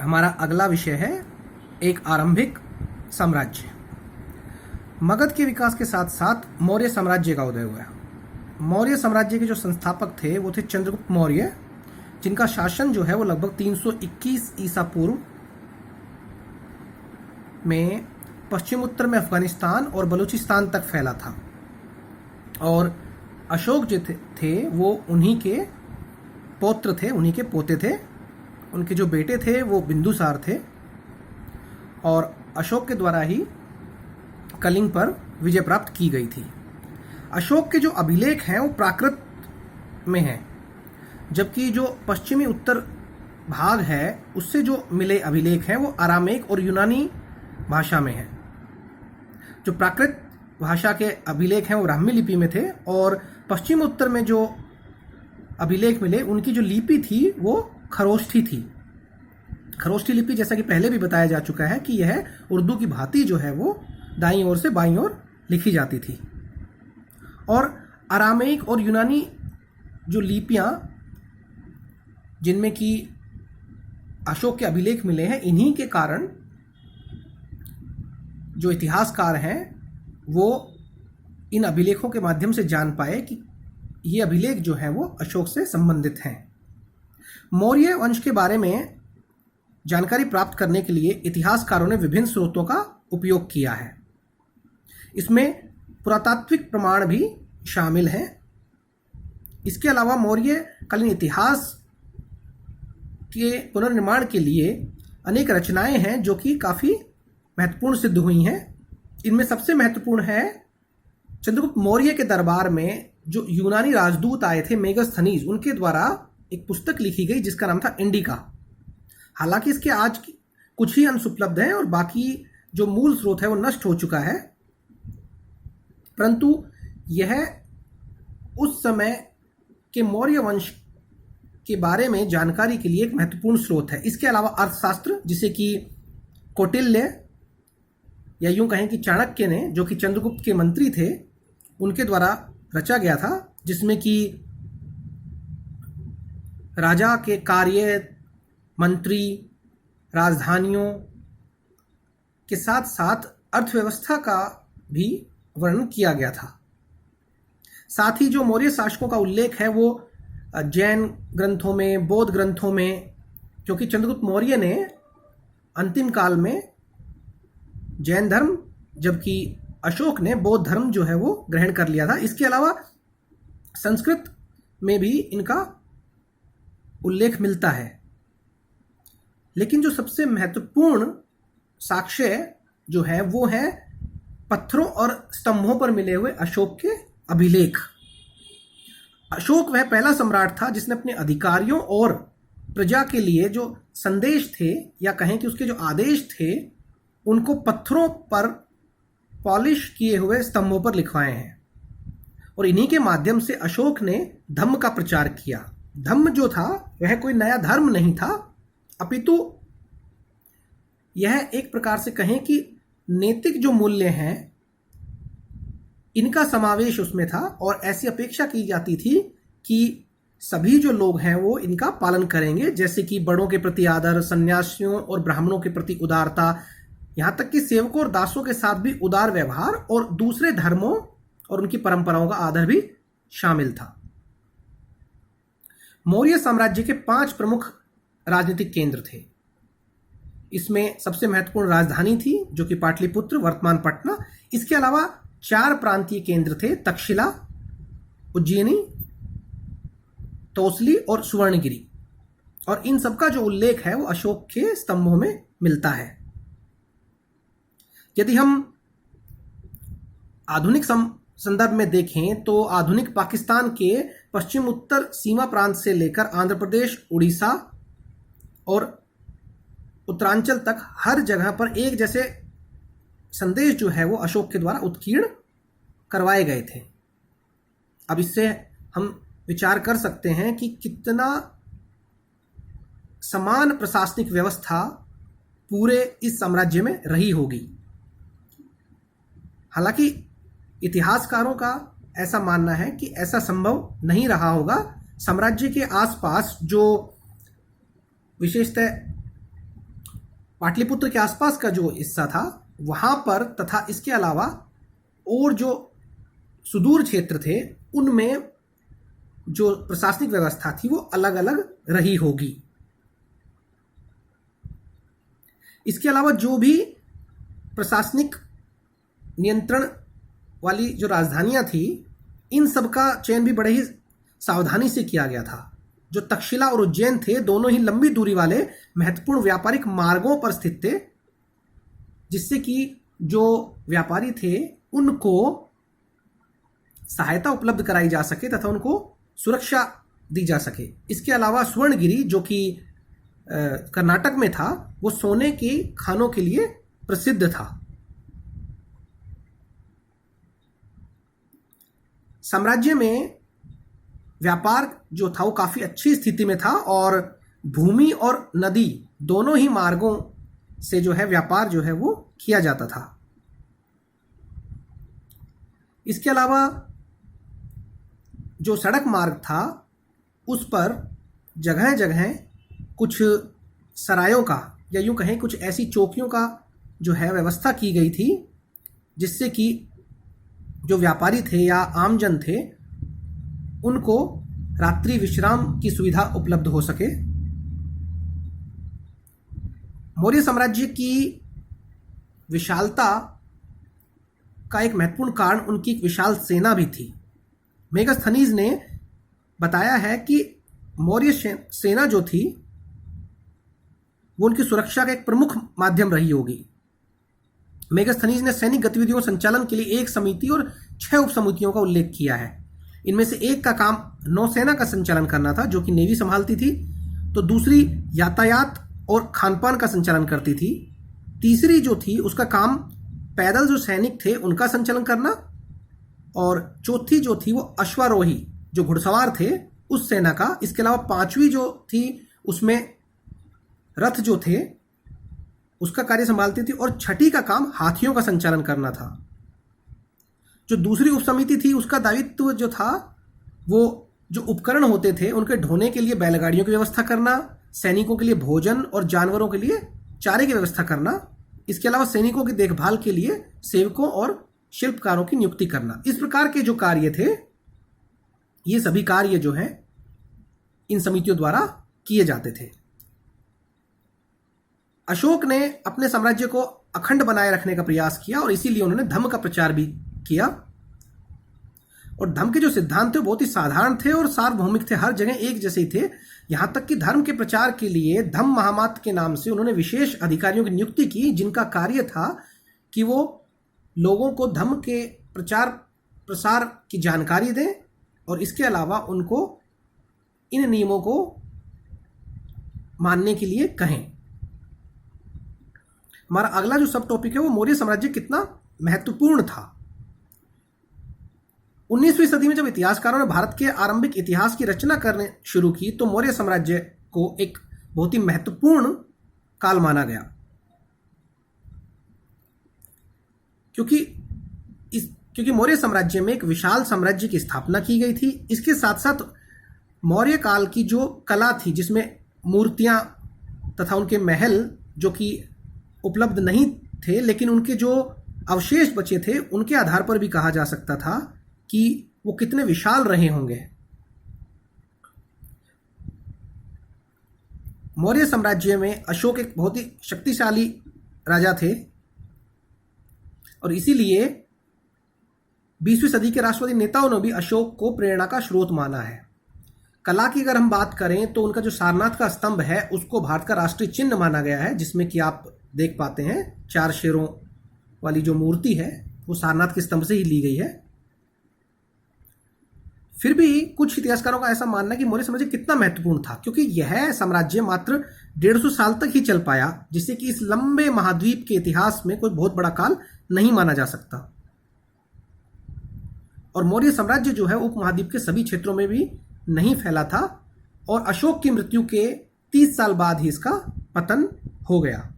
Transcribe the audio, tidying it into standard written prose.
हमारा अगला विषय है एक आरंभिक साम्राज्य। मगध के विकास के साथ साथ मौर्य साम्राज्य का उदय हुआ। मौर्य साम्राज्य के जो संस्थापक थे वो थे चंद्रगुप्त मौर्य, जिनका शासन जो है वो लगभग 321 ईसा पूर्व में पश्चिम उत्तर में अफगानिस्तान और बलूचिस्तान तक फैला था। और अशोक जो थे वो उन्हीं के पौत्र थे, उन्हीं के पोते थे। उनके जो बेटे थे वो बिंदुसार थे और अशोक के द्वारा ही कलिंग पर विजय प्राप्त की गई थी। अशोक के जो अभिलेख हैं वो प्राकृत में हैं, जबकि जो पश्चिमी उत्तर भाग है उससे जो मिले अभिलेख हैं वो अरामेक और यूनानी भाषा में हैं। जो प्राकृत भाषा के अभिलेख हैं वो ब्राह्मी लिपि में थे और पश्चिम उत्तर में जो अभिलेख मिले उनकी जो लिपि थी वो खरोष्ठी थी। खरोष्ठी लिपि, जैसा कि पहले भी बताया जा चुका है कि यह उर्दू की भांति जो है वो दाईं ओर से बाईं ओर लिखी जाती थी। और अरामेक और यूनानी जो लिपियां जिनमें कि अशोक के अभिलेख मिले हैं, इन्हीं के कारण जो इतिहासकार हैं वो इन अभिलेखों के माध्यम से जान पाए कि ये अभिलेख जो हैं वो अशोक से संबंधित हैं। मौर्य वंश के बारे में जानकारी प्राप्त करने के लिए इतिहासकारों ने विभिन्न स्रोतों का उपयोग किया है। इसमें पुरातात्विक प्रमाण भी शामिल हैं। इसके अलावा मौर्य कालीन इतिहास के पुनर्निर्माण के लिए अनेक रचनाएं हैं जो कि काफ़ी महत्वपूर्ण सिद्ध हुई हैं। इनमें सबसे महत्वपूर्ण है चंद्रगुप्त मौर्य के दरबार में जो यूनानी राजदूत आए थे मेगास्थनीज, उनके द्वारा एक पुस्तक लिखी गई जिसका नाम था इंडिका। हालांकि इसके आज कुछ ही अंश उपलब्ध हैं और बाकी जो मूल स्रोत है वो नष्ट हो चुका है, परंतु यह उस समय के मौर्य वंश के बारे में जानकारी के लिए एक महत्वपूर्ण स्रोत है। इसके अलावा अर्थशास्त्र, जिसे कि कौटिल्य या यूं कहें कि चाणक्य ने, जो कि चंद्रगुप्त के मंत्री थे, उनके द्वारा रचा गया था, जिसमें कि राजा के कार्य, मंत्री, राजधानियों के साथ साथ अर्थव्यवस्था का भी वर्णन किया गया था। साथ ही जो मौर्य शासकों का उल्लेख है वो जैन ग्रंथों में, बौद्ध ग्रंथों में, क्योंकि चंद्रगुप्त मौर्य ने अंतिम काल में जैन धर्म, जबकि अशोक ने बौद्ध धर्म जो है वो ग्रहण कर लिया था। इसके अलावा संस्कृत में भी इनका उल्लेख मिलता है। लेकिन जो सबसे महत्वपूर्ण साक्ष्य जो है वो है पत्थरों और स्तंभों पर मिले हुए अशोक के अभिलेख। अशोक वह पहला सम्राट था जिसने अपने अधिकारियों और प्रजा के लिए जो संदेश थे या कहें कि उसके जो आदेश थे उनको पत्थरों पर पॉलिश किए हुए स्तंभों पर लिखवाए हैं। और इन्हीं के माध्यम से अशोक ने धम्म का प्रचार किया। धम्म जो था वह कोई नया धर्म नहीं था, अपितु यह एक प्रकार से कहें कि नैतिक जो मूल्य हैं इनका समावेश उसमें था और ऐसी अपेक्षा की जाती थी कि सभी जो लोग हैं वो इनका पालन करेंगे, जैसे कि बड़ों के प्रति आदर, सन्यासियों और ब्राह्मणों के प्रति उदारता, यहां तक कि सेवकों और दासों के साथ भी उदार व्यवहार और दूसरे धर्मों और उनकी परंपराओं का आदर भी शामिल था। मौर्य साम्राज्य के 5 प्रमुख राजनीतिक केंद्र थे। इसमें सबसे महत्वपूर्ण राजधानी थी जो कि पाटलिपुत्र, वर्तमान पटना। इसके अलावा 4 प्रांतीय केंद्र थे, तक्षशिला, उज्जैनी, तौसली और सुवर्णगिरी। और इन सबका जो उल्लेख है वो अशोक के स्तंभों में मिलता है। यदि हम आधुनिक संदर्भ में देखें तो आधुनिक पाकिस्तान के पश्चिम उत्तर सीमा प्रांत से लेकर आंध्र प्रदेश, उड़ीसा और उत्तरांचल तक हर जगह पर एक जैसे संदेश जो है वो अशोक के द्वारा उत्कीर्ण करवाए गए थे। अब इससे हम विचार कर सकते हैं कि कितना समान प्रशासनिक व्यवस्था पूरे इस साम्राज्य में रही होगी। हालांकि इतिहासकारों का ऐसा मानना है कि ऐसा संभव नहीं रहा होगा। साम्राज्य के आसपास जो विशेषतः पाटलिपुत्र के आसपास का जो हिस्सा था वहां पर तथा इसके अलावा और जो सुदूर क्षेत्र थे उनमें जो प्रशासनिक व्यवस्था थी वो अलग अलग रही होगी। इसके अलावा जो भी प्रशासनिक नियंत्रण वाली जो राजधानियां थी इन सब का चयन भी बड़े ही सावधानी से किया गया था। जो तक्षशिला और उज्जैन थे दोनों ही लंबी दूरी वाले महत्वपूर्ण व्यापारिक मार्गों पर स्थित थे, जिससे कि जो व्यापारी थे उनको सहायता उपलब्ध कराई जा सके तथा उनको सुरक्षा दी जा सके। इसके अलावा स्वर्णगिरी जो कि कर्नाटक में था वो सोने के खानों के लिए प्रसिद्ध था। साम्राज्य में व्यापार जो था वो काफी अच्छी स्थिति में था और भूमि और नदी दोनों ही मार्गों से जो है व्यापार जो है वो किया जाता था। इसके अलावा जो सड़क मार्ग था उस पर जगह जगह कुछ सरायों का या यूं कहें कुछ ऐसी चौकियों का जो है व्यवस्था की गई थी, जिससे कि जो व्यापारी थे या आमजन थे उनको रात्रि विश्राम की सुविधा उपलब्ध हो सके। मौर्य साम्राज्य की विशालता का एक महत्वपूर्ण कारण उनकी एक विशाल सेना भी थी। मेगास्थनीज ने बताया है कि मौर्य सेना जो थी वो उनकी सुरक्षा का एक प्रमुख माध्यम रही होगी। मेगास्थनीज ने सैनिक गतिविधियों संचालन के लिए एक समिति और 6 उप समितियों का उल्लेख किया है। इनमें से एक का काम नौसेना का संचालन करना था जो कि नेवी संभालती थी, तो दूसरी यातायात और खानपान का संचालन करती थी, तीसरी जो थी उसका काम पैदल जो सैनिक थे उनका संचालन करना, और चौथी जो थी वो अश्वारोही जो घुड़सवार थे उस सेना का। इसके अलावा 5वीं जो थी उसमें रथ जो थे उसका कार्य संभालती थी, और 6ठी का काम हाथियों का संचालन करना था। जो दूसरी उपसमिति थी उसका दायित्व जो था वो जो उपकरण होते थे उनके ढोने के लिए बैलगाड़ियों की व्यवस्था करना, सैनिकों के लिए भोजन और जानवरों के लिए चारे की व्यवस्था करना, इसके अलावा सैनिकों की देखभाल के लिए सेवकों और शिल्पकारों की नियुक्ति करना। इस प्रकार के जो कार्य थे ये सभी कार्य जो है इन समितियों द्वारा किए जाते थे। अशोक ने अपने साम्राज्य को अखंड बनाए रखने का प्रयास किया और इसीलिए उन्होंने धम्म का प्रचार भी किया। और धम्म के जो सिद्धांत थे बहुत ही साधारण थे और सार्वभौमिक थे, हर जगह एक जैसे ही थे। यहां तक कि धर्म के प्रचार के लिए धम्म महामात के नाम से उन्होंने विशेष अधिकारियों की नियुक्ति की, जिनका कार्य था कि वो लोगों को धम्म के प्रचार प्रसार की जानकारी दें और इसके अलावा उनको इन नियमों को मानने के लिए कहें। हमारा अगला जो सब टॉपिक है वो मौर्य साम्राज्य कितना महत्वपूर्ण था। 19वीं सदी में जब इतिहासकारों ने भारत के आरंभिक इतिहास की रचना करने शुरू की तो मौर्य साम्राज्य को एक बहुत ही महत्वपूर्ण काल माना गया, क्योंकि मौर्य साम्राज्य में एक विशाल साम्राज्य की स्थापना की गई थी। इसके साथ साथ मौर्य काल की जो कला थी जिसमें मूर्तियां तथा उनके महल जो कि उपलब्ध नहीं थे लेकिन उनके जो अवशेष बचे थे उनके आधार पर भी कहा जा सकता था कि वो कितने विशाल रहे होंगे। मौर्य साम्राज्य में अशोक एक बहुत ही शक्तिशाली राजा थे और इसीलिए 20वीं सदी के राष्ट्रवादी नेताओं ने भी अशोक को प्रेरणा का स्रोत माना है। कला की अगर हम बात करें तो उनका जो सारनाथ का स्तंभ है उसको भारत का राष्ट्रीय चिन्ह माना गया है, जिसमें कि आप देख पाते हैं 4 शेरों वाली जो मूर्ति है वो सारनाथ के स्तंभ से ही ली गई है। फिर भी कुछ इतिहासकारों का ऐसा मानना है कि मौर्य साम्राज्य कितना महत्वपूर्ण था, क्योंकि यह साम्राज्य मात्र 150 साल तक ही चल पाया, जिससे कि इस लंबे महाद्वीप के इतिहास में कोई बहुत बड़ा काल नहीं माना जा सकता। और मौर्य साम्राज्य जो है उपमहाद्वीप के सभी क्षेत्रों में भी नहीं फैला था और अशोक की मृत्यु के 30 साल बाद ही इसका पतन हो गया।